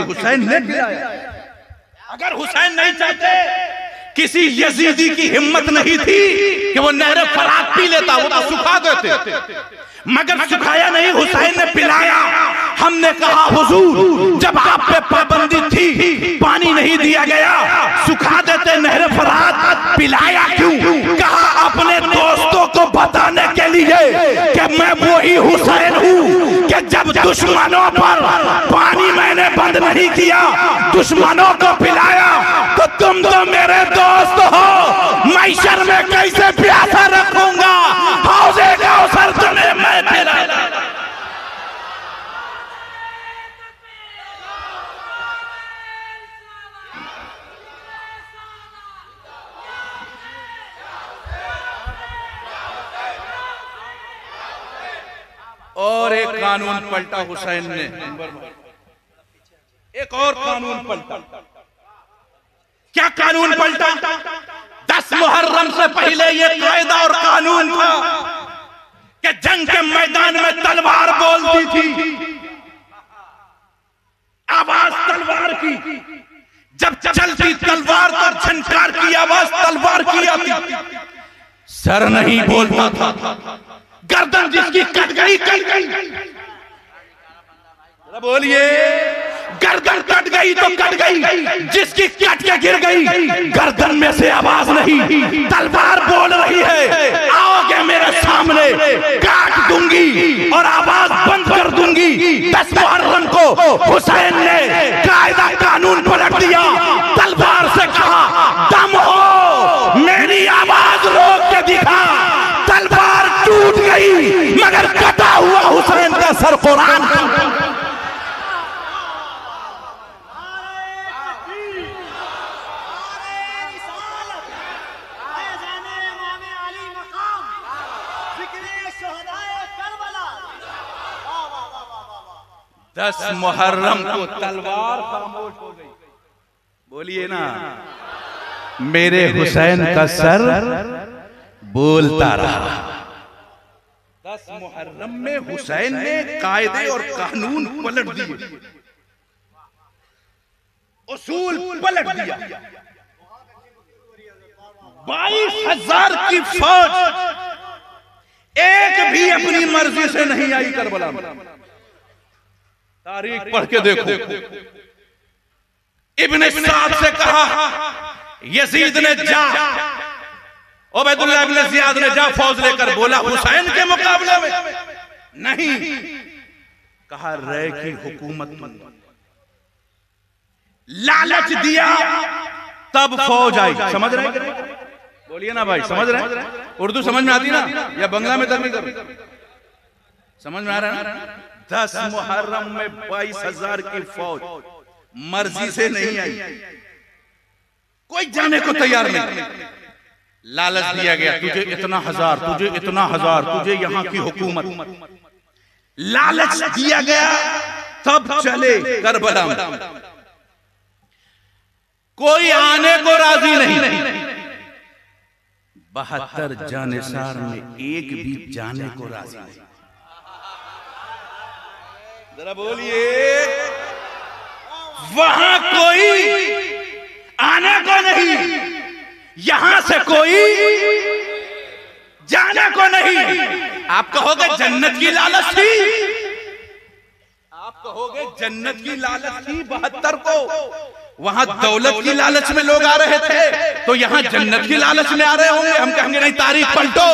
हुसैन ने पिलाया। अगर हुसैन नहीं चाहते, किसी यजीदी की हिम्मत नहीं थी कि वो नहर फरात पी लेता, वो तो सुखा देते, मगर सुखाया नहीं, हुसैन ने पिलाया। हमने कहा हुजूर जब आप पे पाबंदी थी, पानी नहीं दिया गया, सुखा देते नहर फरात, पिलाया क्यों? कहा अपने दोस्तों को बताने के लिए कि मैं वही हुसैन हूँ कि जब दुश्मनों पर पानी मैंने बंद नहीं किया, दुश्मनों को पिलाया, तो तुम तो मेरे दोस्त हो, मैशर में कैसे प्यासा रखूंगा, हौजे कौसर तुम्हें मैं पिलाया। और एक कानून पलटा हुसैन ने, एक और कानून पलटा। क्या कानून पलटा? 10 मुहर्रम से पहले ये कायदा और कानून था कि जंग के मैदान में तलवार बोलती थी, आवाज तलवार की, जब चलती तलवार तो झंकार की आवाज तलवार की आती, सर नहीं बोलता था, गर्दन जिसकी कट गई कट गई, बोलिए, गर्दन कट गई तो कट गई, जिसकी कट के गिर गई, गर्दन में से आवाज नहीं, तलवार बोल रही है, आओगे मेरे सामने काट दूंगी और आवाज बंद कर दूंगी। 10 मुहर्रम को हुसैन ने कायदा कानून पलट दिया, तलवार से कहा दम हो, मेरी आवाज रोक के दिखा, तलवार टूट गई, मगर कटा हुआ हुसैन का सर कुरान का। दस मुहर्रम को तलवार खामोश हो गई, बोलिए ना, मेरे हुसैन का सर बोलता रहा। 10 मुहर्रम में हुसैन ने कायदे और कानून पलट दिए, उसूल पलट दिया। 22,000 की फौज एक भी अपनी मर्जी से नहीं आई करबला में। तारीख पढ़ के देखो, इब्ने साद से कहा यजीद ने जा, उबैदुल्लाह इब्ने ज़ियाद ने जा फौज लेकर, बोला हुसैन के मुकाबले में नहीं, कहा रय की हुकूमत, लालच दिया तब फौज आई। समझ रहे? बोलिए ना भाई, समझ रहे? उर्दू समझ में आती ना, या बंगला में तर्जुमा कर, समझ में आ रहा है? 10 मुहर्रम में 22,000 की फौज मर्जी से नहीं आई, कोई जाने को तैयार नहीं, लालच दिया गया, तुझे इतना हजार, तुझे इतना हजार, तुझे यहाँ की हुकूमत, लालच दिया गया, तब चले करबला में। कोई आने को राजी नहीं, 72 जानेसार में एक भी जाने को राजी नहीं। जरा बोलिए, वहां कोई आने को नहीं, यहां से कोई जाने को नहीं। आप कहोगे जन्नत की लालच थी, आप कहोगे जन्नत की लालच थी 72 को, वहां दौलत की लालच में लोग आ रहे थे, तो यहाँ जन्नत की लालच में आ रहे होंगे। हम कहेंगे नहीं, तारीख पलटो,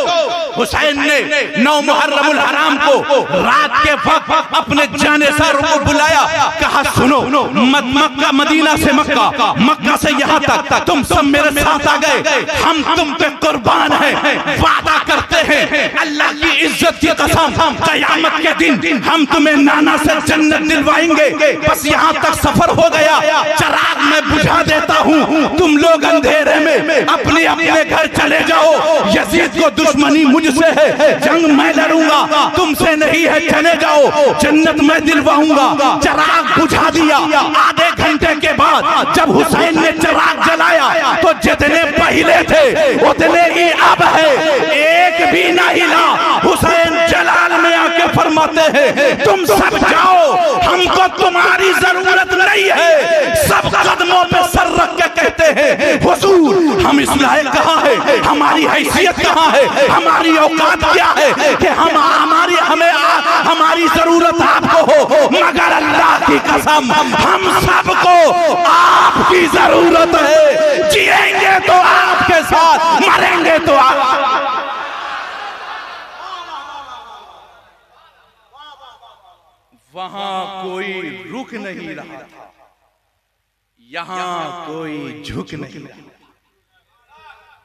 हुसैन ने 9 मुहर्रमुल हराम को रात के वक्त अपने जानेसारों को बुलाया, कहा सुनो, मक्का मदीना से मक्का, मक्का से यहाँ तक तुम सब मेरे साथ आ गए, हम तुम पे कुर्बान हैं, वादा करते हैं अल्लाह की इज्जत की कसम, कयामत के दिन हम तुम्हें नाना से जन्नत दिलवाएंगे। बस यहाँ तक सफर हो गया, चराग मैं बुझा देता हूँ, तुम लोग अंधेरे में अपने अपने घर चले जाओ। यजीद को दुश्मनी मुझसे है, जंग मैं लड़ूंगा, तुमसे नहीं है, चले जाओ, जन्नत मैं दिलवाऊंगा। चराग बुझा दिया। आधे घंटे के बाद जब हुसैन ने चराग जलाया तो जितने पहले थे उतने ही अब है, एक भी ना हिला। हुसैन जलाल में आके फरमाता फरमाते हैं तुम सब जाओ, हमको तुम्हारी जरूरत नहीं है। सब कदमों पे सर रख के कहते हैं हुजूर हम इस लायक कहाँ है, हमारी हैसियत कहाँ है, हमारी औकात क्या है कि हमारी जरूरत आपको हो। मगर अल्लाह की कसम हम सबको आपकी जरूरत है। जिएंगे तो आपके साथ, मरेंगे तो आप। वहां कोई रुक नहीं रहा था, यहां कोई झुक नहीं रहा।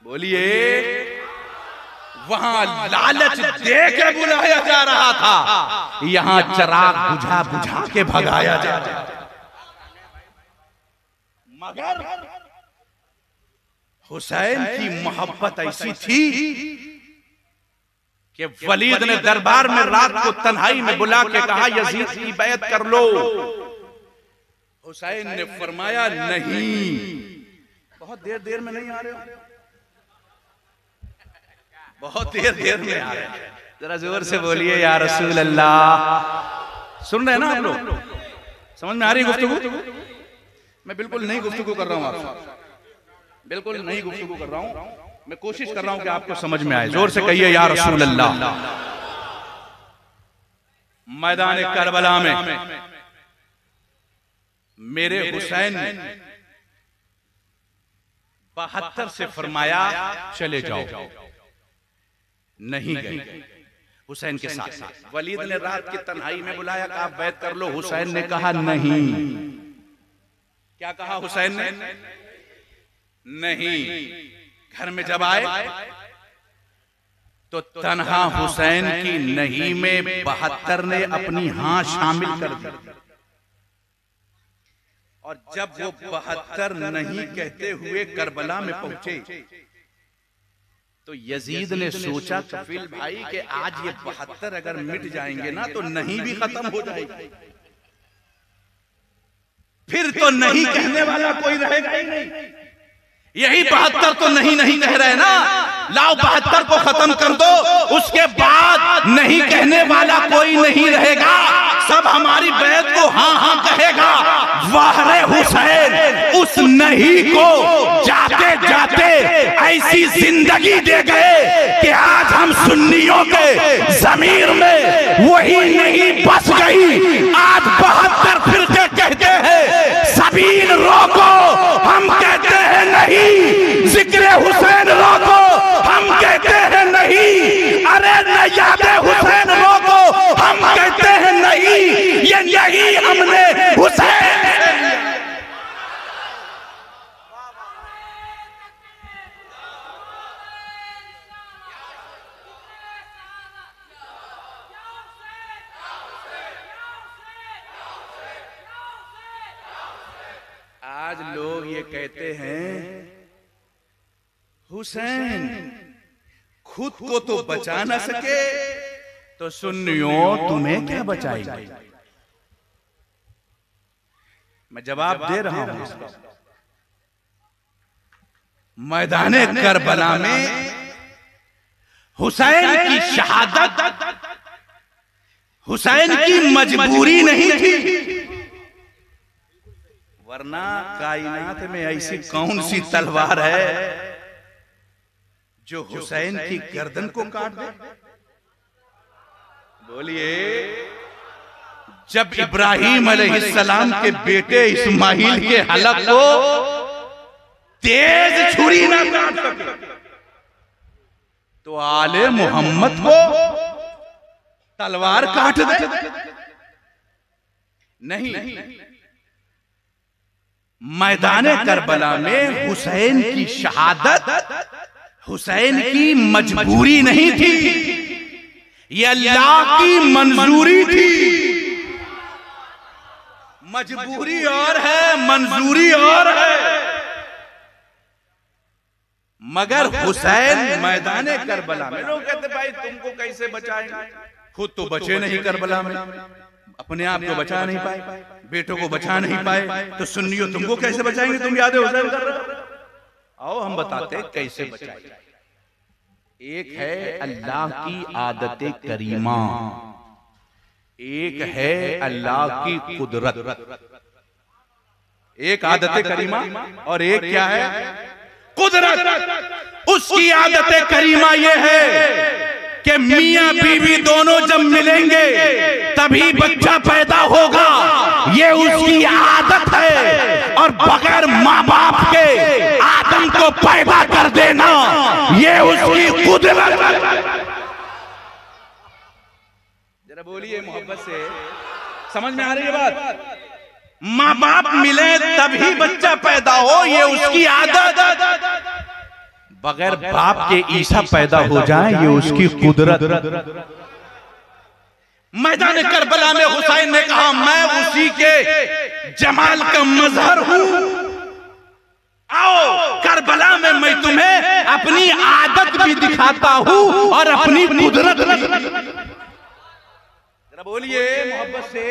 बोलिए, वहां लालच दे के बुलाया जा रहा था, यहां चिराग बुझा बुझा के भगाया जा रहा था। मगर हुसैन की मोहब्बत ऐसी थी कि वलीद ने दरबार में रात को तन्हाई में बुला के कहा यजीद की बैत कर लो। हुसैन ने फरमाया नहीं। बहुत देर में नहीं आ रहे हो, बहुत देर में आ रहे हैं, जरा जोर से बोलिए या रसूल अल्लाह। सुन रहे हैं ना आप लोग? समझ में आ रही गुफ्तगू? मैं बिल्कुल नई गुफ्तगू कर रहा हूं आपसे, बिल्कुल नई गुफ्तगू कर रहा हूं। मैं कोशिश कर रहा हूं कि आपको समझ में आए। जोर से कहिए या रसूल अल्लाह। मैदान करबला में मेरे हुसैन ने 72 से फरमाया चले जाओ, नहीं गए हुसैन के साथ। वलीद ने रात की तन्हाई में बुलाया, कहा बैत कर लो। हुसैन ने कहा नहीं। क्या कहा हुसैन ने? नहीं। घर में जब आए तो तन्हा हुसैन की नहीं में 72 ने अपनी हां शामिल कर दी। और जब वो 72 नहीं कहते हुए करबला में पहुंचे तो यजीद ने सोचा कफील भाई कि आज ये 72 अगर मिट जाएंगे ना तो नहीं भी खत्म हो जाएगी, फिर तो नहीं कहने वाला कोई रहेगा ही नहीं। यही 72 तो नहीं कह रहे ना, लाओ 72 को खत्म कर दो, उसके बाद नहीं कहने वाला कोई नहीं रहेगा, सब हमारी बैत को हाँ कहेगा। वाहरे हुसैन उस नहीं को जाते जाते ऐसी जिंदगी दे गए कि आज हम सुन्नियों के जमीर में वही नहीं बस गई। आज 72 फिरके कहते हैं सबील रोको, हम कहते हैं नहीं। जिक्र हुसैन रोको, हम कहते हैं नहीं। अरे न यादे हुसैन रोको, हम कहते हैं नहीं। ये नहीं हमने हुसैन। आज लोग ये कहते हैं हुसैन खुद को तो बचा ना सके तो सुन्नियों तुम्हें क्या बचाएगा। मैं जवाब दे रहा हूं। मैदाने करबला में हुसैन की शहादत हुसैन की मजबूरी नहीं थी, वरना कायनात में ऐसी कौन सी तलवार है जो हुसैन की गर्दन को काट दे। बोलिए, जब इब्राहिम अलैहिस्सलाम के बेटे इस्माइल के हलक को तेज छुरी ना काट सके तो आले मोहम्मद को तलवार काट दे। नहीं, मैदाने करबला में हुसैन की शहादत हुसैन की मजबूरी नहीं थी, ये अल्लाह की मंजूरी थी। मजबूरी और है, मंजूरी और है। मगर हुसैन मैदाने करबला में, लोग कहते भाई तुमको कैसे बचाएंगे, खुद तो बचे नहीं करबला में, अपने आप को बचा नहीं पाए, बेटों को बचा नहीं पाए, तो सुन्नियों तुमको कैसे बचाएंगे, तुम याद हुसैन कर रहे हो। आओ हम बताते कैसे बचाएंगे। एक है अल्लाह की आदत करीमा, एक है अल्लाह की कुदरत, एक आदत करीमा, और एक क्या है? कुदरत। उसकी आदत करीमा ये है कि मियां बीवी दोनों जब मिलेंगे तभी बच्चा पैदा होगा, ये उसकी आदत है। और बगैर माँ बाप के आदम को पैदा कर देना, ये उसकी कुदरत। जरा बोलिए मोहब्बत से, समझ में आ रही है बात? माँ बाप मिले तभी बच्चा पैदा हो, ये उसकी आदत। बगैर बाप के ईसा पैदा हो जाए, ये उसकी कुदरत। मैदान करबला में हुसैन ने कहा, मैं उसी के जमाल का मजहर हूं, आओ करबला में मैं तुम्हें अपनी आदत भी दिखाता हूं और अपनी कुदरत भी। जरा बोलिए मोहब्बत से,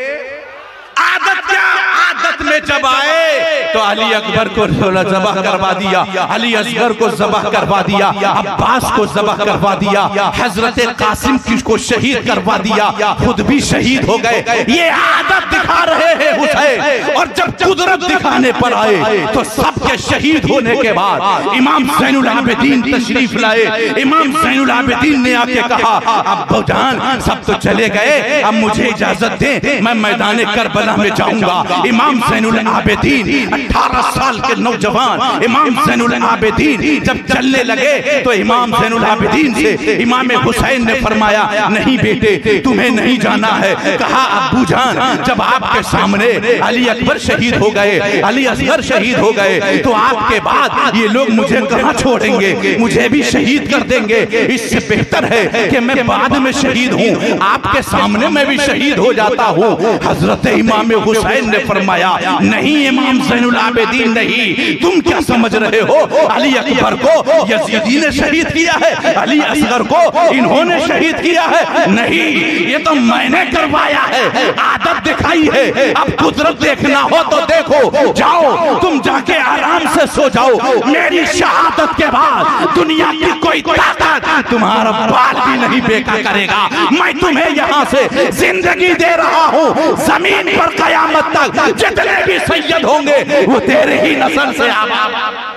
आदत क्या? आदत में जब आए तो अली अकबर को ज़बह करवा दिया, अली असगर को ज़बह करवा दिया, अब्बास को ज़बह करवा दिया, हजरत कासिम को शहीद करवा दिया, खुद भी शहीद हो गए। ये आदत दिखा रहे हैं हुसैन। और जब कुदरत दिखाने पर आए तो सबके शहीद होने के बाद इमाम ज़ैनुल आबिदीन तशरीफ लाए। इमाम ज़ैनुल आबिदीन ने आके कहा, अब्बू जान सब तो चले गए, अब मुझे इजाजत दें, मैं मैदान करबला में जाऊंगा। इमाम ज़ैनुल आबिदीन 18 साल के नौजवान इमाम ज़ैनुल आबिदीन जब चलने लगे तो इमाम ज़ैनुल आबिदीन से इमाम हुसैन ने फरमाया, नहीं बेटे तुम्हें नहीं जाना है। कहा, अब्बू जान जब आपके सामने अली अकबर शहीद हो गए, अली असगर शहीद हो गए, तो आपके बाद ये लोग मुझे कहां छोड़ेंगे, मुझे भी शहीद कर देंगे। इससे बेहतर है कि मैं बाद में शहीद हूं, आपके सामने मैं भी शहीद हो जाता हूं। हजरत इमाम हुसैन ने फरमाया, नहीं इमाम ज़ैनुल आबिदीन नहीं, तुम क्या समझ रहे हो? अली अकबर को यजीदी ने शहीद किया है, अली असगर को इन्होंने शहीद किया है? नहीं, ये तो मैंने करवाया है, आदत दिखाई है। अब कुदरत देखना हो तो देखो, जाओ तुम जाके आराम से सो जाओ। मेरी शहादत के बाद दुनिया की कोई ताकत तुम्हारा बाल भी नहीं बेका करेगा। मैं तुम्हें यहाँ से जिंदगी दे रहा हूँ, जमीन पर कयामत तक जितने भी सैयद होंगे वो तेरे ही नस्ल से आबाद।